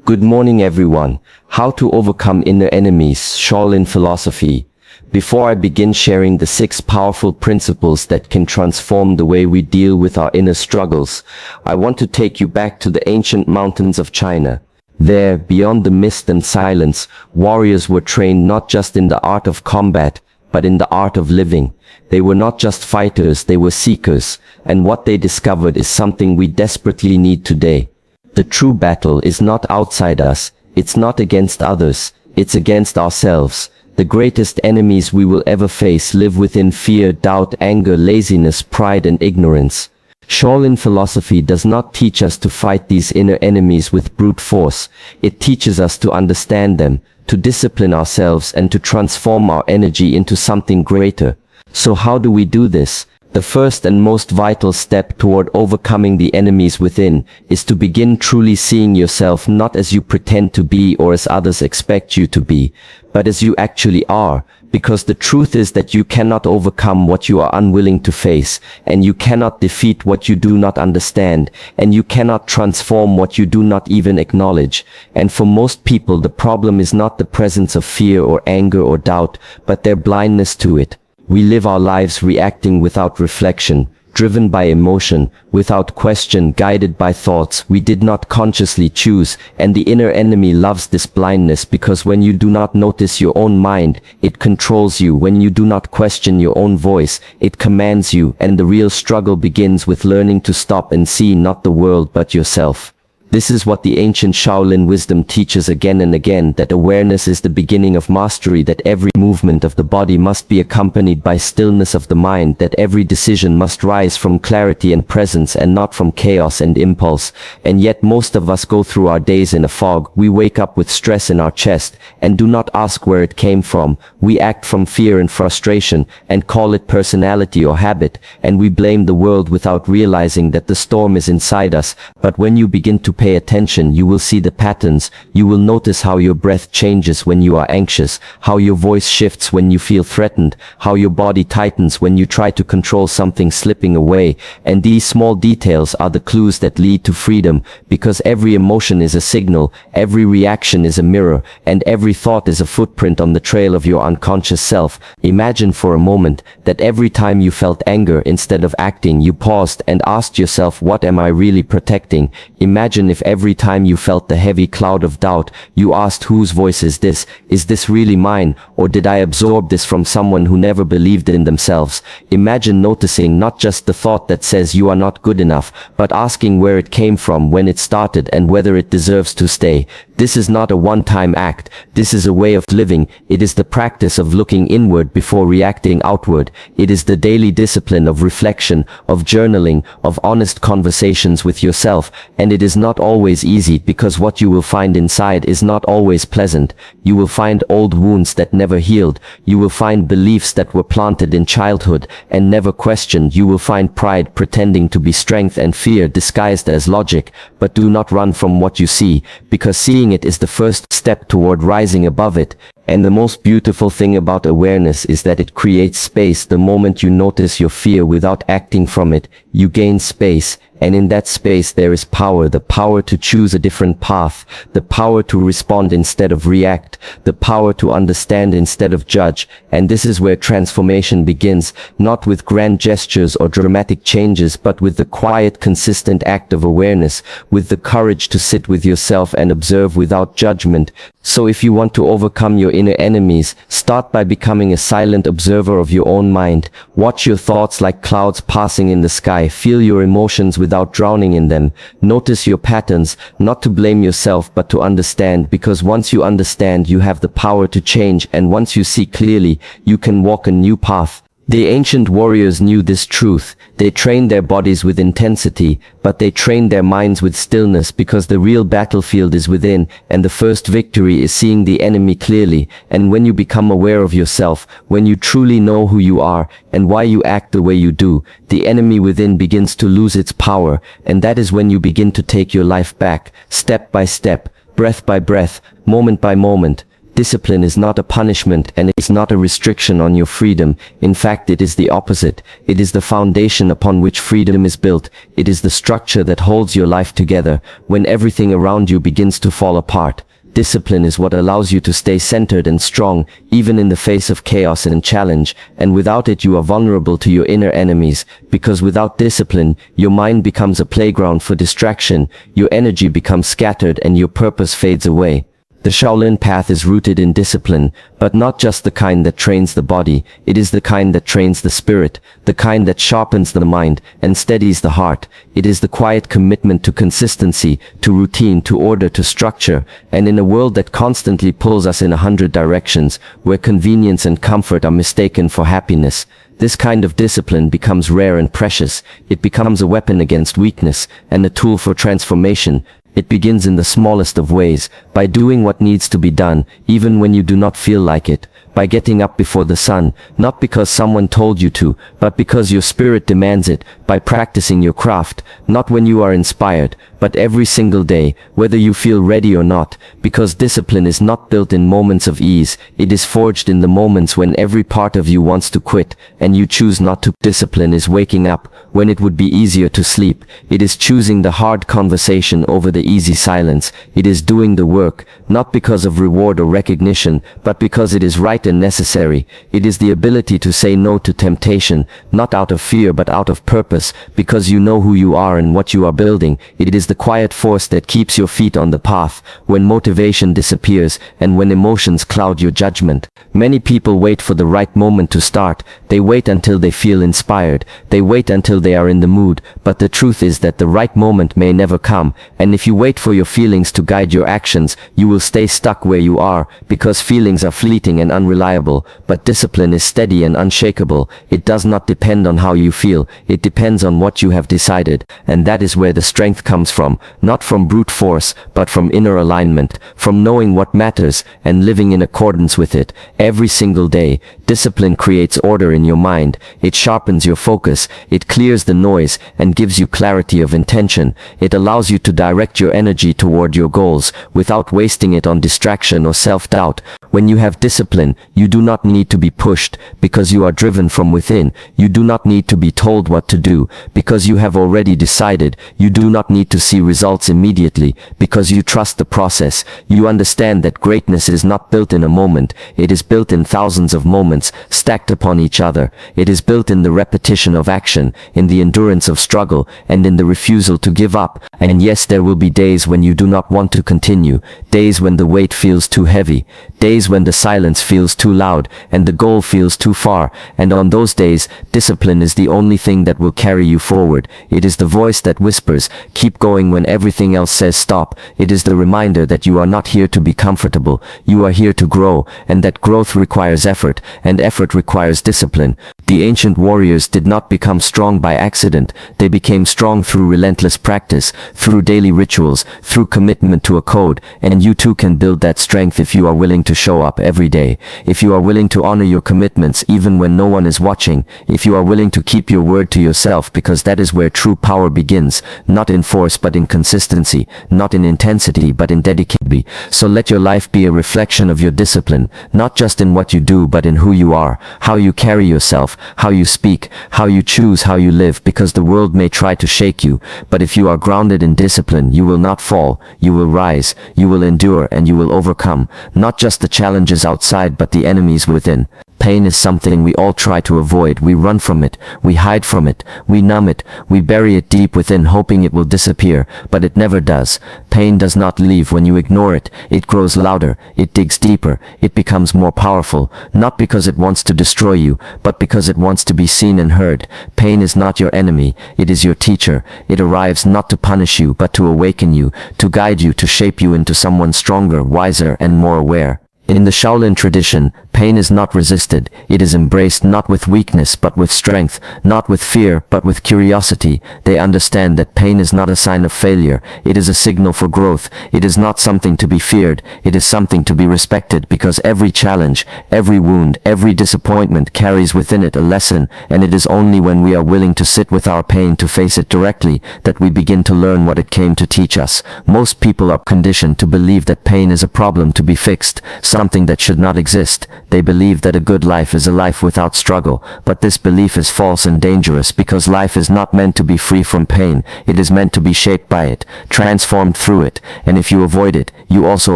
Good morning everyone. How to overcome inner enemies, Shaolin philosophy. Before I begin sharing the 6 powerful principles that can transform the way we deal with our inner struggles, I want to take you back to the ancient mountains of China. There, beyond the mist and silence, warriors were trained not just in the art of combat, but in the art of living. They were not just fighters, they were seekers, and what they discovered is something we desperately need today. The true battle is not outside us, it's not against others, it's against ourselves. The greatest enemies we will ever face live within fear, doubt, anger, laziness, pride and ignorance. Shaolin philosophy does not teach us to fight these inner enemies with brute force. It teaches us to understand them, to discipline ourselves and to transform our energy into something greater. So how do we do this? The first and most vital step toward overcoming the enemies within is to begin truly seeing yourself not as you pretend to be or as others expect you to be, but as you actually are, because the truth is that you cannot overcome what you are unwilling to face, and you cannot defeat what you do not understand, and you cannot transform what you do not even acknowledge. And for most people, the problem is not the presence of fear or anger or doubt, but their blindness to it. We live our lives reacting without reflection, driven by emotion, without question, guided by thoughts we did not consciously choose, and the inner enemy loves this blindness because when you do not notice your own mind, it controls you. When you do not question your own voice, it commands you, and the real struggle begins with learning to stop and see not the world but yourself. This is what the ancient Shaolin wisdom teaches again and again, that awareness is the beginning of mastery, that every movement of the body must be accompanied by stillness of the mind, that every decision must rise from clarity and presence and not from chaos and impulse. And yet most of us go through our days in a fog. We wake up with stress in our chest and do not ask where it came from. We act from fear and frustration and call it personality or habit, and we blame the world without realizing that the storm is inside us. But when you begin to pay attention, you will see the patterns. You will notice how your breath changes when you are anxious, how your voice shifts when you feel threatened, how your body tightens when you try to control something slipping away. And these small details are the clues that lead to freedom, because every emotion is a signal, every reaction is a mirror, and every thought is a footprint on the trail of your unconscious self. Imagine for a moment that every time you felt anger, instead of acting, you paused and asked yourself, what am I really protecting? Imagine if every time you felt the heavy cloud of doubt, you asked, whose voice is this? Is this really mine? Or did I absorb this from someone who never believed in themselves? Imagine noticing not just the thought that says you are not good enough, but asking where it came from, when it started, and whether it deserves to stay. This is not a one-time act. This is a way of living. It is the practice of looking inward before reacting outward. It is the daily discipline of reflection, of journaling, of honest conversations with yourself. And it is not always easy, because what you will find inside is not always pleasant. You will find old wounds that never healed. You will find beliefs that were planted in childhood and never questioned. You will find pride pretending to be strength and fear disguised as logic. But do not run from what you see, because seeing it is the first step toward rising above it. And the most beautiful thing about awareness is that it creates space. The moment you notice your fear without acting from it, you gain space. And in that space there is power, the power to choose a different path, the power to respond instead of react, the power to understand instead of judge. And this is where transformation begins, not with grand gestures or dramatic changes, but with the quiet, consistent act of awareness, with the courage to sit with yourself and observe without judgment. So if you want to overcome your inner enemies, start by becoming a silent observer of your own mind. Watch your thoughts like clouds passing in the sky. Feel your emotions without drowning in them. Notice your patterns, not to blame yourself but to understand, because once you understand, you have the power to change, and once you see clearly, you can walk a new path. The ancient warriors knew this truth. They trained their bodies with intensity, but they trained their minds with stillness, because the real battlefield is within, and the first victory is seeing the enemy clearly. And when you become aware of yourself, when you truly know who you are and why you act the way you do, the enemy within begins to lose its power, and that is when you begin to take your life back, step by step, breath by breath, moment by moment. Discipline is not a punishment and it is not a restriction on your freedom. In fact, it is the opposite. It is the foundation upon which freedom is built. It is the structure that holds your life together when everything around you begins to fall apart. Discipline is what allows you to stay centered and strong, even in the face of chaos and challenge, and without it you are vulnerable to your inner enemies, because without discipline, your mind becomes a playground for distraction, your energy becomes scattered and your purpose fades away. The Shaolin Path is rooted in discipline, but not just the kind that trains the body, it is the kind that trains the spirit, the kind that sharpens the mind and steadies the heart. It is the quiet commitment to consistency, to routine, to order, to structure, and in a world that constantly pulls us in 100 directions, where convenience and comfort are mistaken for happiness, this kind of discipline becomes rare and precious. It becomes a weapon against weakness and a tool for transformation. It begins in the smallest of ways, by doing what needs to be done, even when you do not feel like it, by getting up before the sun, not because someone told you to, but because your spirit demands it, by practicing your craft, not when you are inspired, but every single day, whether you feel ready or not, because discipline is not built in moments of ease, it is forged in the moments when every part of you wants to quit, and you choose not to. Discipline is waking up when it would be easier to sleep. It is choosing the hard conversation over the easy silence. It is doing the work, not because of reward or recognition, but because it is right and necessary. It is the ability to say no to temptation, not out of fear but out of purpose, because you know who you are and what you are building. It is the quiet force that keeps your feet on the path when motivation disappears and when emotions cloud your judgment. Many people wait for the right moment to start. They wait until they feel inspired. They wait until they are in the mood. But the truth is that the right moment may never come. And if you wait for your feelings to guide your actions, you will stay stuck where you are, because feelings are fleeting and unreliable. But discipline is steady and unshakable. It does not depend on how you feel. It depends on what you have decided. And that is where the strength comes from, not from brute force, but from inner alignment, from knowing what matters and living in accordance with it. Every single day, discipline creates order in your mind. It sharpens your focus. It clears the noise and gives you clarity of intention. It allows you to direct your energy toward your goals without wasting it on distraction or self-doubt. When you have discipline, you do not need to be pushed because you are driven from within. You do not need to be told what to do because you have already decided. You do not need to see results immediately because you trust the process. You understand that greatness is not built in a moment. It is built in thousands of moments stacked upon each other. It is built in the repetition of action, in the endurance of struggle, and in the refusal to give up. And yes, there will be days when you do not want to continue, days when the weight feels too heavy, days when the silence feels too loud and the goal feels too far, and on those days, discipline is the only thing that will carry you forward. It is the voice that whispers, keep going when everything else says stop. It is the reminder that you are not here to be comfortable. You are here to grow, and that growth requires effort, and effort requires discipline. The ancient warriors did not become strong by accident. They became strong through relentless practice, through daily rituals, through commitment to a code, and you too can build that strength if you are willing to show up every day, if you are willing to honor your commitments even when no one is watching, if you are willing to keep your word to yourself, because that is where true power begins, not in force but in consistency, not in intensity but in dedication. So let your life be a reflection of your discipline, not just in what you do but in who you are, how you carry yourself, how you speak, how you choose, how you live, because the world may try to shake you, but if you are grounded in discipline, you will not fall, you will rise, you will endure, and you will overcome, not just the challenges outside but the enemies within. Pain is something we all try to avoid. We run from it, we hide from it, we numb it, we bury it deep within hoping it will disappear, but it never does. Pain does not leave when you ignore it. It grows louder, it digs deeper, it becomes more powerful, not because it wants to destroy you, but because it wants to be seen and heard. Pain is not your enemy, it is your teacher. It arrives not to punish you, but to awaken you, to guide you, to shape you into someone stronger, wiser, and more aware. In the Shaolin tradition, pain is not resisted. It is embraced not with weakness but with strength, not with fear but with curiosity. They understand that pain is not a sign of failure. It is a signal for growth. It is not something to be feared. It is something to be respected, because every challenge, every wound, every disappointment carries within it a lesson, and it is only when we are willing to sit with our pain, to face it directly, that we begin to learn what it came to teach us. Most people are conditioned to believe that pain is a problem to be fixed, something that should not exist. They believe that a good life is a life without struggle, but this belief is false and dangerous because life is not meant to be free from pain. It is meant to be shaped by it, transformed through it, and if you avoid it, you also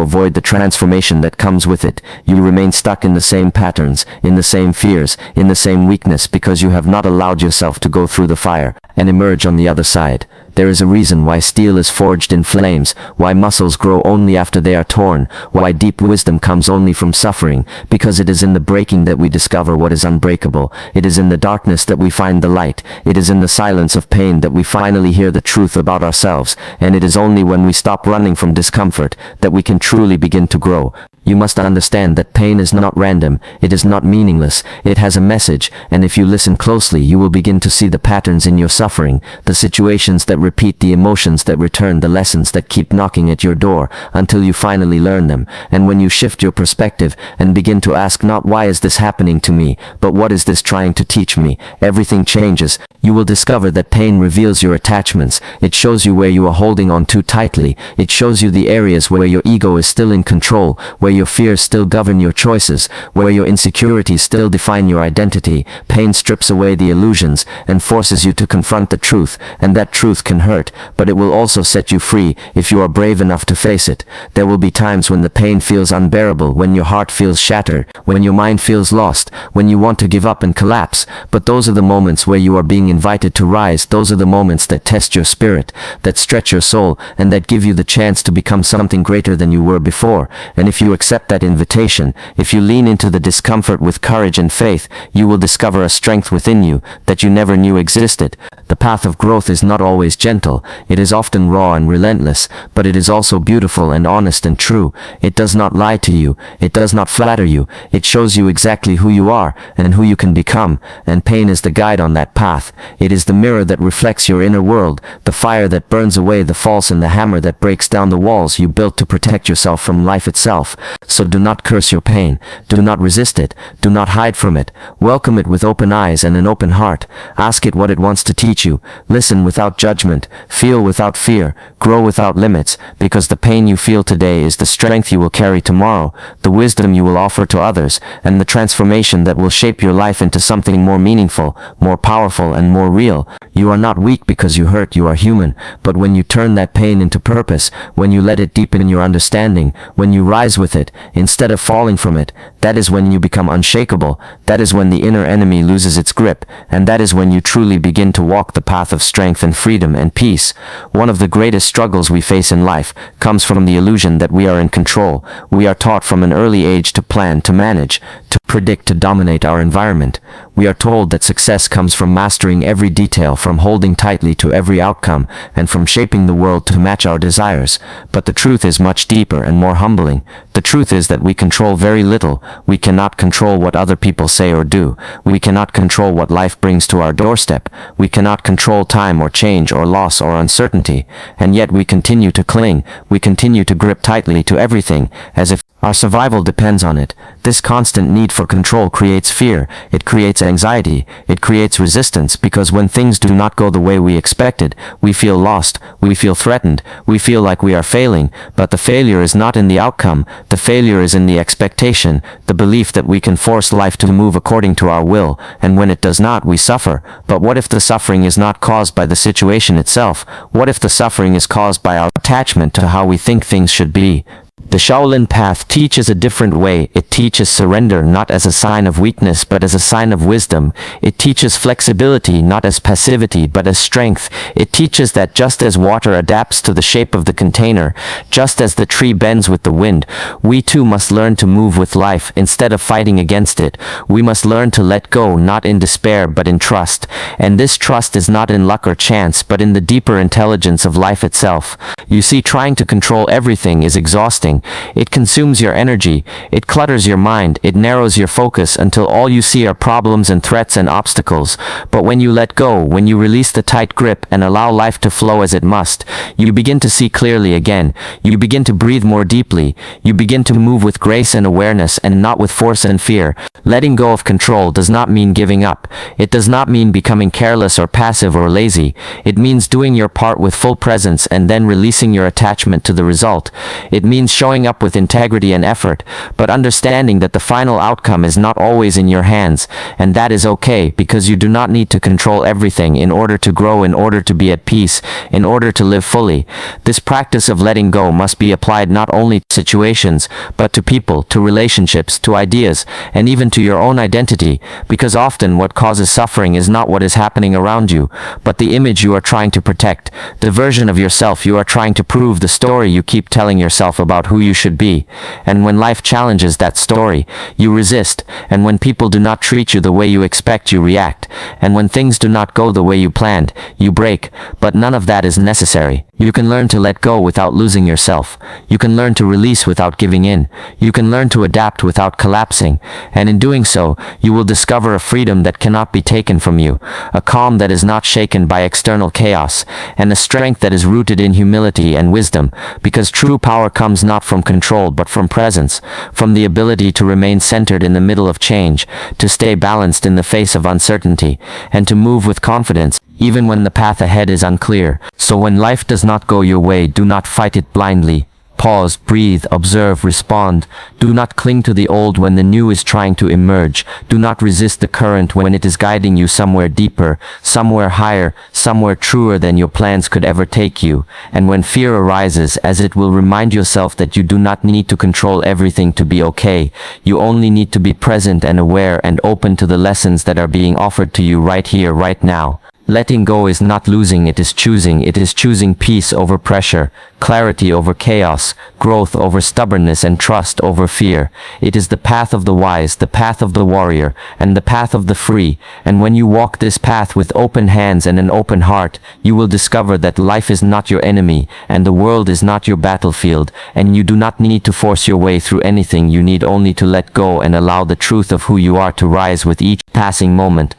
avoid the transformation that comes with it. You remain stuck in the same patterns, in the same fears, in the same weakness because you have not allowed yourself to go through the fire and emerge on the other side. There is a reason why steel is forged in flames, why muscles grow only after they are torn, why deep wisdom comes only from suffering, because it is in the breaking that we discover what is unbreakable. It is in the darkness that we find the light. It is in the silence of pain that we finally hear the truth about ourselves, and it is only when we stop running from discomfort that we can truly begin to grow. You must understand that pain is not random, it is not meaningless, it has a message, and if you listen closely you will begin to see the patterns in your suffering, the situations that repeat, the emotions that return, the lessons that keep knocking at your door, until you finally learn them. And when you shift your perspective and begin to ask not why is this happening to me, but what is this trying to teach me, everything changes. You will discover that pain reveals your attachments, it shows you where you are holding on too tightly, it shows you the areas where your ego is still in control, where your fears still govern your choices, where your insecurities still define your identity. Pain strips away the illusions and forces you to confront the truth, and that truth can hurt, but it will also set you free if you are brave enough to face it. There will be times when the pain feels unbearable, when your heart feels shattered, when your mind feels lost, when you want to give up and collapse, but those are the moments where you are being invited to rise. Those are the moments that test your spirit, that stretch your soul, and that give you the chance to become something greater than you were before. And if you accept that invitation, if you lean into the discomfort with courage and faith, you will discover a strength within you that you never knew existed. The path of growth is not always gentle, it is often raw and relentless, but it is also beautiful and honest and true. It does not lie to you, it does not flatter you, it shows you exactly who you are and who you can become, and pain is the guide on that path. It is the mirror that reflects your inner world, the fire that burns away the false and the hammer that breaks down the walls you built to protect yourself from life itself. So do not curse your pain, do not resist it, do not hide from it, welcome it with open eyes and an open heart, ask it what it wants to teach you, listen without judgment, feel without fear, grow without limits, because the pain you feel today is the strength you will carry tomorrow, the wisdom you will offer to others, and the transformation that will shape your life into something more meaningful, more powerful, and more real. You are not weak because you hurt, you are human, but when you turn that pain into purpose, when you let it deepen your understanding, when you rise with it, instead of falling from it, that is when you become unshakable, that is when the inner enemy loses its grip, and that is when you truly begin to walk the path of strength and freedom and peace. One of the greatest struggles we face in life comes from the illusion that we are in control. We are taught from an early age to plan, to manage, to predict, to dominate our environment. We are told that success comes from mastering every detail, from holding tightly to every outcome, and from shaping the world to match our desires. But the truth is much deeper and more humbling. The truth is that we control very little. We cannot control what other people say or do. We cannot control what life brings to our doorstep. We cannot control time or change or loss or uncertainty. And yet we continue to cling. We continue to grip tightly to everything, as if our survival depends on it. This constant need for control creates fear, it creates anxiety, it creates resistance, because when things do not go the way we expected, we feel lost, we feel threatened, we feel like we are failing. But the failure is not in the outcome, the failure is in the expectation, the belief that we can force life to move according to our will, and when it does not, we suffer. But what if the suffering is not caused by the situation itself? What if the suffering is caused by our attachment to how we think things should be? The Shaolin Path teaches a different way. It teaches surrender not as a sign of weakness but as a sign of wisdom. It teaches flexibility not as passivity but as strength. It teaches that just as water adapts to the shape of the container, just as the tree bends with the wind, we too must learn to move with life instead of fighting against it. We must learn to let go, not in despair but in trust. And this trust is not in luck or chance but in the deeper intelligence of life itself. You see, trying to control everything is exhausting. It consumes your energy, it clutters your mind, it narrows your focus until all you see are problems and threats and obstacles. But when you let go, when you release the tight grip and allow life to flow as it must, you begin to see clearly again. You begin to breathe more deeply. You begin to move with grace and awareness and not with force and fear. Letting go of control does not mean giving up. It does not mean becoming careless or passive or lazy. It means doing your part with full presence and then releasing your attachment to the result. It means showing up with integrity and effort, but understanding that the final outcome is not always in your hands, and that is okay, because you do not need to control everything in order to grow, in order to be at peace, in order to live fully. This practice of letting go must be applied not only to situations, but to people, to relationships, to ideas, and even to your own identity, because often what causes suffering is not what is happening around you, but the image you are trying to protect, the version of yourself you are trying to prove, the story you keep telling yourself about who you should be. And when life challenges that story, you resist, and when people do not treat you the way you expect, you react, and when things do not go the way you planned, you break. But none of that is necessary. You can learn to let go without losing yourself. You can learn to release without giving in. You can learn to adapt without collapsing. And in doing so, you will discover a freedom that cannot be taken from you, a calm that is not shaken by external chaos, and a strength that is rooted in humility and wisdom, because true power comes not from control but from presence, from the ability to remain centered in the middle of change, to stay balanced in the face of uncertainty, and to move with confidence, even when the path ahead is unclear. So when life does not go your way, do not fight it blindly. Pause, breathe, observe, respond. Do not cling to the old when the new is trying to emerge. Do not resist the current when it is guiding you somewhere deeper, somewhere higher, somewhere truer than your plans could ever take you. And when fear arises, as it will, remind yourself that you do not need to control everything to be okay. You only need to be present and aware and open to the lessons that are being offered to you right here, right now. Letting go is not losing, it is choosing. It is choosing peace over pressure, clarity over chaos, growth over stubbornness, and trust over fear. It is the path of the wise, the path of the warrior, and the path of the free. And when you walk this path with open hands and an open heart, you will discover that life is not your enemy, and the world is not your battlefield, and you do not need to force your way through anything. You need only to let go and allow the truth of who you are to rise with each passing moment.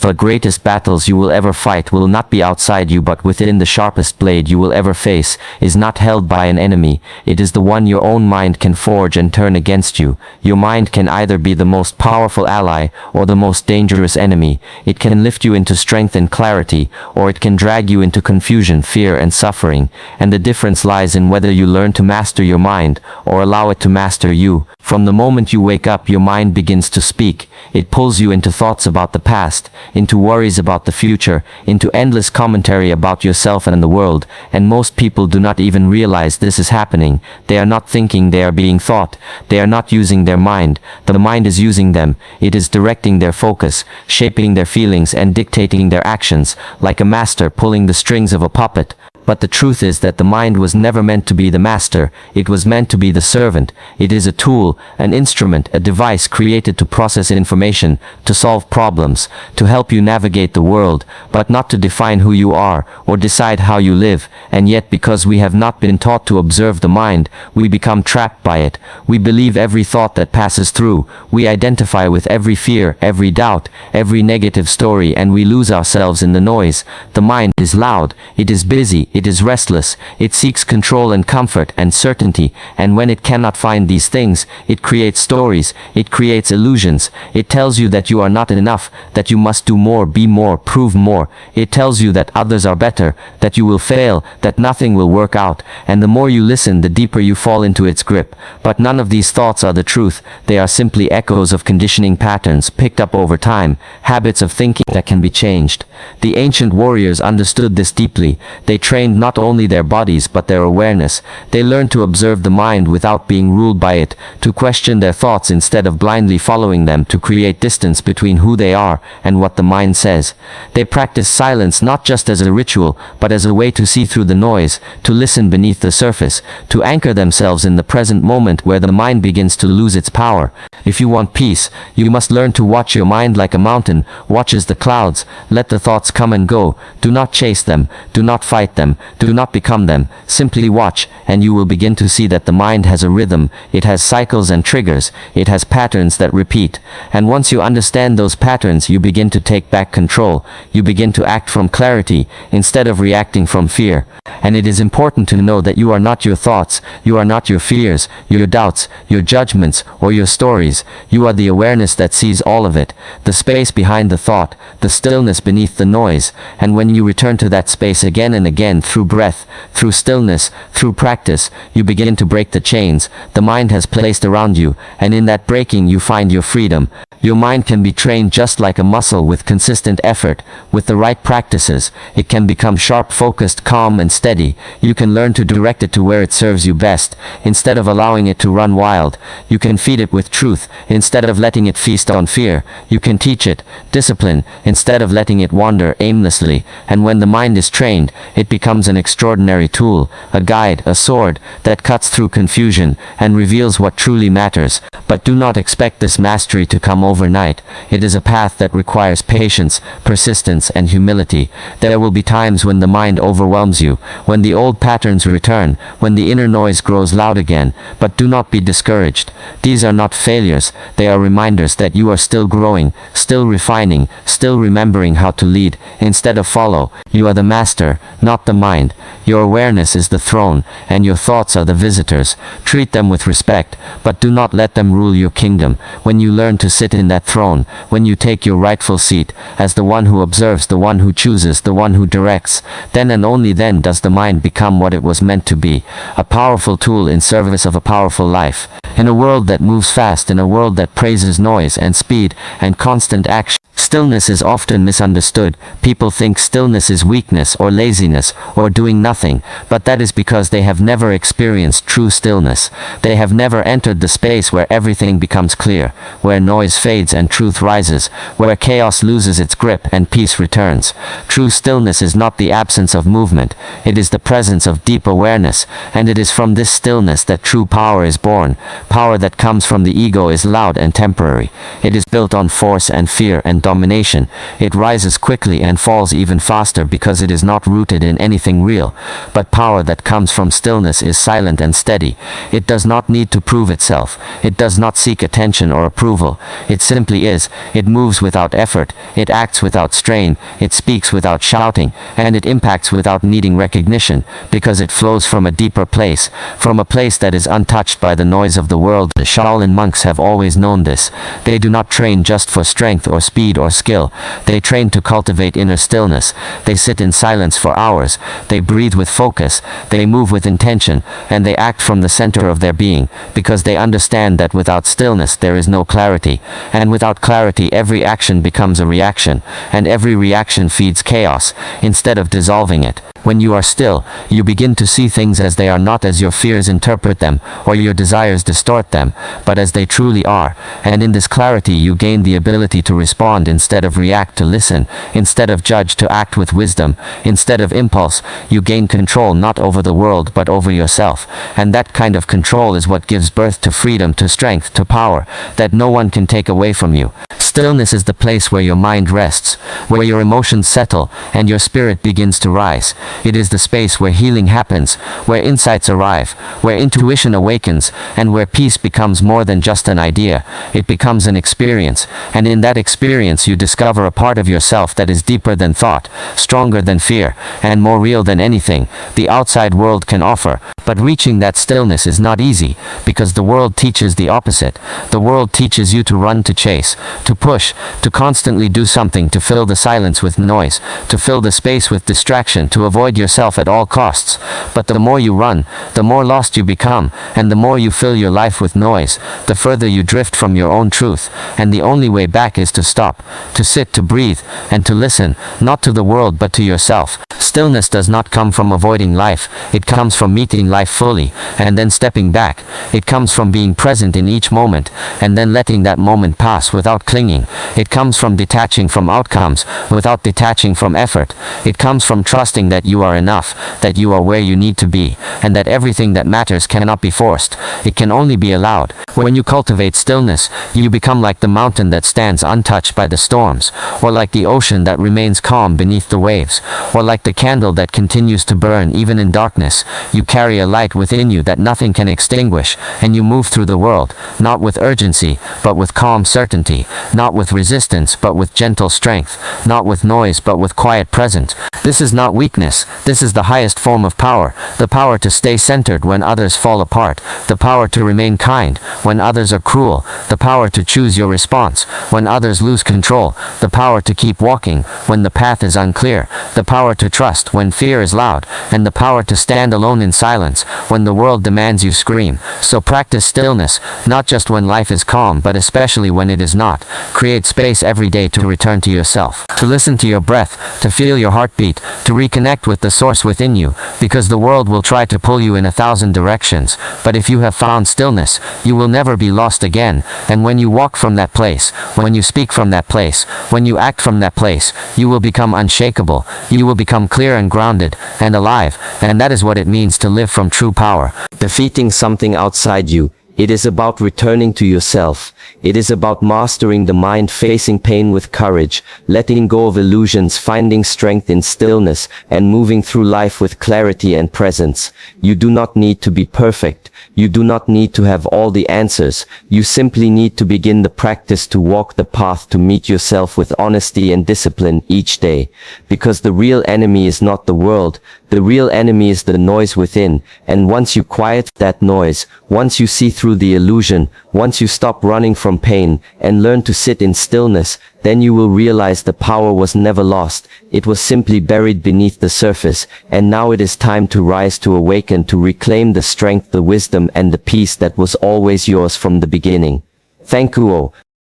The greatest battles you will ever fight will not be outside you, but within. The sharpest blade you will ever face is not held by an enemy. It is the one your own mind can forge and turn against you. Your mind can either be the most powerful ally or the most dangerous enemy. It can lift you into strength and clarity, or it can drag you into confusion, fear, and suffering. And the difference lies in whether you learn to master your mind or allow it to master you. From the moment you wake up, your mind begins to speak. It pulls you into thoughts about the past, into worries about the future, into endless commentary about yourself and the world. And most people do not even realize this is happening. They are not thinking, they are being thought. They are not using their mind. The mind is using them. It is directing their focus, shaping their feelings, and dictating their actions, like a master pulling the strings of a puppet. But the truth is that the mind was never meant to be the master. It was meant to be the servant. It is a tool, an instrument, a device created to process information, to solve problems, to help you navigate the world, but not to define who you are or decide how you live. And yet, because we have not been taught to observe the mind, we become trapped by it. We believe every thought that passes through. We identify with every fear, every doubt, every negative story, and we lose ourselves in the noise. The mind is loud. It is busy. It is restless. It seeks control and comfort and certainty, and when it cannot find these things, it creates stories, it creates illusions. It tells you that you are not enough, that you must do more, be more, prove more. It tells you that others are better, that you will fail, that nothing will work out, and the more you listen, the deeper you fall into its grip. But none of these thoughts are the truth. They are simply echoes of conditioning patterns picked up over time, habits of thinking that can be changed. The ancient warriors understood this deeply. They trained not only their bodies but their awareness. They learned to observe the mind without being ruled by it, to question their thoughts instead of blindly following them, to create distance between who they are and what the mind says. They practiced silence not just as a ritual, but as a way to see through the noise, to listen beneath the surface, to anchor themselves in the present moment where the mind begins to lose its power. If you want peace, you must learn to watch your mind like a mountain watches the clouds. Let the thoughts come and go. Do not chase them. Do not fight them. Do not become them. Simply watch, and you will begin to see that the mind has a rhythm. It has cycles and triggers. It has patterns that repeat. And once you understand those patterns, you begin to take back control. You begin to act from clarity instead of reacting from fear. And it is important to know that you are not your thoughts. You are not your fears, your doubts, your judgments, or your stories. You are the awareness that sees all of it. The space behind the thought, the stillness beneath the noise. And when you return to that space again and again, and through breath, through stillness, through practice, you begin to break the chains the mind has placed around you, and in that breaking you find your freedom. Your mind can be trained just like a muscle with consistent effort. With the right practices, it can become sharp, focused, calm, and steady. You can learn to direct it to where it serves you best. Instead of allowing it to run wild, you can feed it with truth. Instead of letting it feast on fear, you can teach it discipline. Instead of letting it wander aimlessly. And when the mind is trained, it becomes an extraordinary tool, a guide, a sword, that cuts through confusion and reveals what truly matters. But do not expect this mastery to come overnight. It is a path that requires patience, persistence, and humility. There will be times when the mind overwhelms you, when the old patterns return, when the inner noise grows loud again. But do not be discouraged. These are not failures, they are reminders that you are still growing, still refining, still remembering how to lead, instead of follow. You are the master, not the mind. Your awareness is the throne, and your thoughts are the visitors. Treat them with respect, but do not let them rule your kingdom. When you learn to sit in that throne, when you take your rightful seat, as the one who observes, the one who chooses, the one who directs, then and only then does the mind become what it was meant to be, a powerful tool in service of a powerful life. In a world that moves fast, in a world that praises noise and speed and constant action, stillness is often misunderstood. People think stillness is weakness or laziness or doing nothing, but that is because they have never experienced true stillness. They have never entered the space where everything becomes clear, where noise fades and truth rises, where chaos loses its grip and peace returns. True stillness is not the absence of movement, it is the presence of deep awareness, and it is from this stillness that true power is born. Power that comes from the ego is loud and temporary. It is built on force and fear and domination. It rises quickly and falls even faster because it is not rooted in anything real. But power that comes from stillness is silent and steady. It does not need to prove itself. It does not seek attention or approval. It simply is. It moves without effort. It acts without strain. It speaks without shouting. And it impacts without needing recognition, because it flows from a deeper place, from a place that is untouched by the noise of the world. The Shaolin monks have always known this. They do not train just for strength or speed or skill. They train to cultivate inner stillness. They sit in silence for hours. They breathe with focus. They move with intention. And they act from the center of their being, because they understand that without stillness there is no clarity. And without clarity every action becomes a reaction. And every reaction feeds chaos, instead of dissolving it. When you are still, you begin to see things as they are, not as your fears interpret them, or your desires distort them, but as they truly are. And in this clarity you gain the ability to respond instead of react, to listen instead of judge, to act with wisdom instead of impulse. You gain control not over the world but over yourself. And that kind of control is what gives birth to freedom, to strength, to power that no one can take away from you. Stillness is the place where your mind rests, where your emotions settle, and your spirit begins to rise. It is the space where healing happens, where insights arrive, where intuition awakens, and where peace becomes more than just an idea. It becomes an experience, and in that experience you discover a part of yourself that is deeper than thought, stronger than fear, and more real than anything the outside world can offer. But reaching that stillness is not easy, because the world teaches the opposite. The world teaches you to run, to chase, to push, to constantly do something, to fill the silence with noise, to fill the space with distraction, to avoid yourself at all costs. But the more you run, the more lost you become, and the more you fill your life with noise, the further you drift from your own truth. And the only way back is to stop, to sit, to breathe, and to listen, not to the world but to yourself. Stillness does not come from avoiding life. It comes from meeting life fully, and then stepping back. It comes from being present in each moment, and then letting that moment pass without clinging. It comes from detaching from outcomes, without detaching from effort. It comes from trusting that you are enough, that you are where you need to be, and that everything that matters cannot be forced. It can only be allowed. When you cultivate stillness, you become like the mountain that stands untouched by the storms, or like the ocean that remains calm beneath the waves, or like the candle that continues to burn even in darkness. You carry a light within you that nothing can extinguish, and you move through the world, not with urgency, but with calm certainty, not with resistance, but with gentle strength, not with noise, but with quiet presence. This is not weakness. This is the highest form of power, the power to stay centered when others fall apart, the power to remain kind when others are cruel, the power to choose your response when others lose control, the power to keep walking when the path is unclear, the power to trust trust when fear is loud, and the power to stand alone in silence when the world demands you scream. So practice stillness, not just when life is calm but especially when it is not. Create space every day to return to yourself, to listen to your breath, to feel your heartbeat, to reconnect with the source within you, because the world will try to pull you in 1,000 directions, but if you have found stillness, you will never be lost again. And when you walk from that place, when you speak from that place, when you act from that place, you will become unshakable, you will become clear and grounded, and alive, and that is what it means to live from true power. Defeating something outside you. It is about returning to yourself. It is about mastering the mind, facing pain with courage, letting go of illusions, finding strength in stillness, and moving through life with clarity and presence. You do not need to be perfect. You do not need to have all the answers. You simply need to begin the practice to walk the path, to meet yourself with honesty and discipline each day. Because the real enemy is not the world. The real enemy is the noise within, and once you quiet that noise, once you see through the illusion, once you stop running from pain, and learn to sit in stillness, then you will realize the power was never lost, it was simply buried beneath the surface, and now it is time to rise, to awaken, to reclaim the strength, the wisdom, and the peace that was always yours from the beginning. Thank you all.